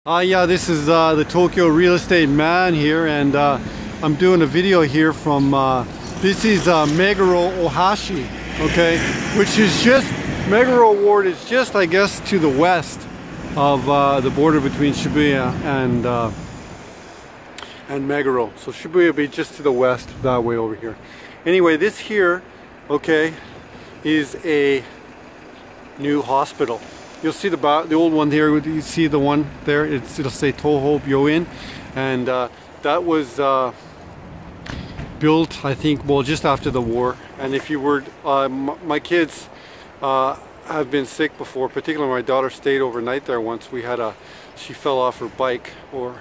Yeah, this is the Tokyo real estate man here, and I'm doing a video here from this is Meguro Ohashi, okay, which is just Meguro Ward is just, I guess, to the west of the border between Shibuya and Meguro. So Shibuya would be just to the west, that way over here. Anyway, this here, okay, is a new hospital. You'll see the old one here. You see the one there. It'll say Toho Byoin, and that was built, I think, well, just after the war. And if you were, my kids have been sick before. Particularly, my daughter stayed overnight there once. She fell off her bike, or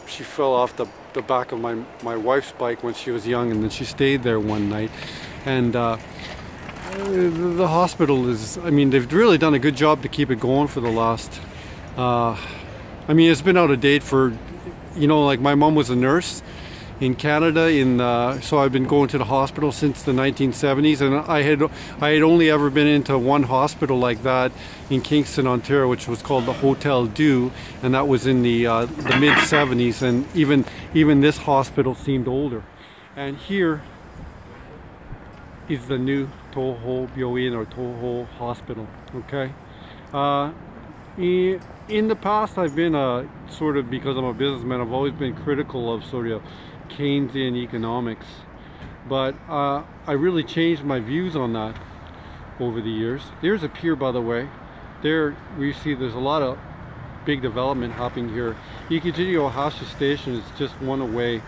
she fell off the back of my wife's bike when she was young, and then she stayed there one night. And the hospital is, I mean, they've really done a good job to keep it going for the last, I mean, it's been out of date for, you know, like my mom was a nurse in Canada, so I've been going to the hospital since the 1970s, and I had only ever been into one hospital like that in Kingston, Ontario, which was called the Hotel Dieu, and that was in the mid 70s, and even this hospital seemed older. And here is the new Toho Byoin, or Toho Hospital, okay? In the past, I've been sort of, because I'm a businessman, I've always been critical of sort of Keynesian economics, but I really changed my views on that over the years. There's a pier, by the way. There we see there's a lot of big development happening here. Ikejiri Ohashi Station is just one away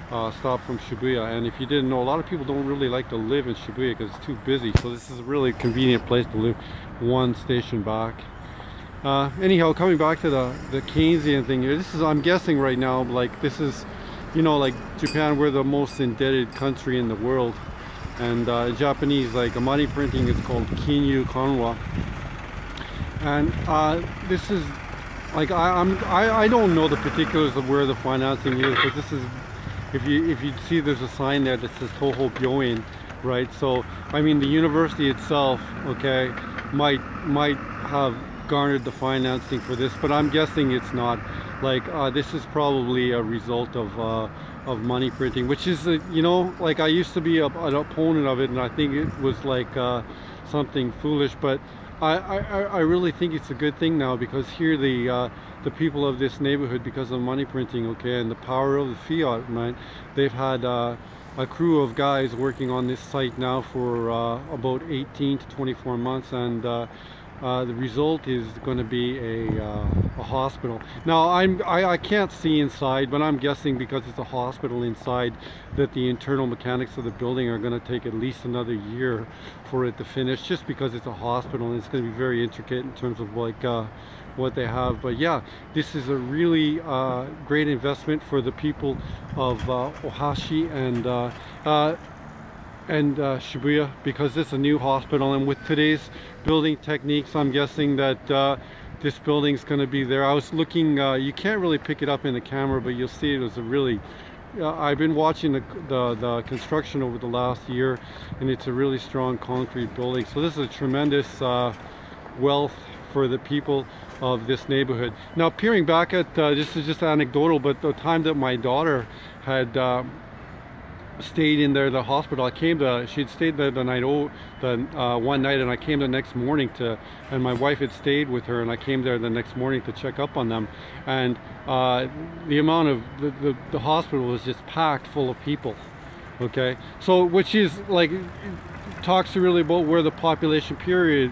stop from Shibuya, and if you didn't know, a lot of people don't really like to live in Shibuya because it's too busy, so this is a really convenient place to live one station back. Anyhow, coming back to the Keynesian thing here, this is, I'm guessing right now, like this is, you know, like Japan, we're the most indebted country in the world, and Japanese, like a money printing, it's called Kinyu Kanwa, and this is like I don't know the particulars of where the financing is, but this is, if you see, there's a sign there that says Toho Byoin, right? So I mean, the university itself, okay, might have garnered the financing for this, but I'm guessing it's not. Like this is probably a result of money printing, which is, you know, like I used to be an opponent of it, and I think it was like something foolish, but I really think it's a good thing now, because here the people of this neighborhood, because of money printing, okay, and the power of the fiat, right, they've had a crew of guys working on this site now for about 18 to 24 months, and the result is going to be a hospital. Now I can't see inside, but I'm guessing, because it's a hospital inside, that the internal mechanics of the building are going to take at least another year for it to finish, just because it's a hospital and it's going to be very intricate in terms of like what they have. But yeah, this is a really great investment for the people of Ohashi and Shibuya, because it's a new hospital, and with today's building techniques, I'm guessing that this building's going to be there. I was looking, you can't really pick it up in the camera, but you'll see it was a really, I've been watching the construction over the last year, and it's a really strong concrete building. So this is a tremendous wealth for the people of this neighborhood. Now, peering back at, this is just anecdotal, but the time that my daughter had stayed in there, the hospital, she'd stayed there one night, and I came the next morning and my wife had stayed with her, and I came there the next morning to check up on them, and the amount of the hospital was just packed full of people, okay? So, which is like, talks really about where the population pyramid,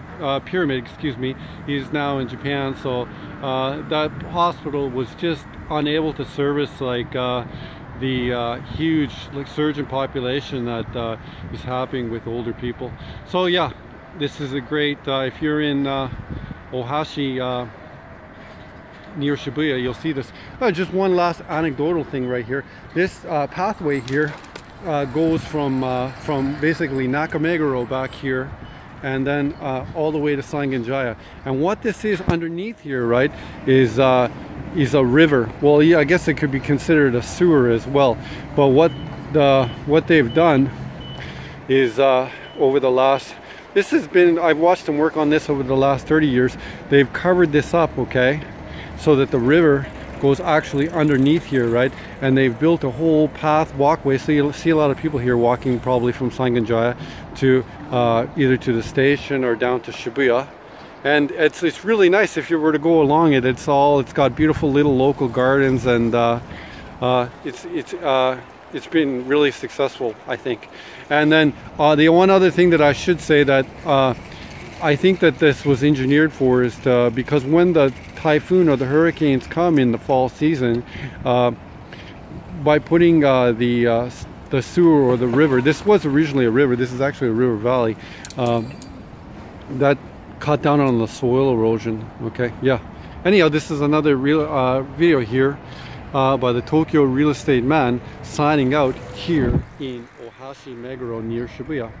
excuse me, is now in Japan. So that hospital was just unable to service like the huge surge in population that is happening with older people. So yeah, this is a great, if you're in Ohashi near Shibuya, you'll see this. Just one last anecdotal thing right here. This pathway here goes from basically Nakameguro back here, and then all the way to Sangenjaya. And what this is underneath here, right, is a river. Well, yeah, I guess it could be considered a sewer as well. But what they've done is over the last, I've watched them work on this over the last 30 years. They've covered this up, okay? so that the river goes actually underneath here, right? And they've built a whole path walkway, so you'll see a lot of people here walking probably from Sangenjaya to either to the station or down to Shibuya. And it's really nice if you were to go along it. It's got beautiful little local gardens, and it's been really successful, I think. And then the one other thing that I should say that I think that this was engineered for is because when the typhoon or the hurricanes come in the fall season, by putting the sewer or the river, this was originally a river, this is actually a river valley, that cut down on the soil erosion. Okay, yeah. Anyhow, this is another video here by the Tokyo real estate man signing out here in Meguro near Shibuya.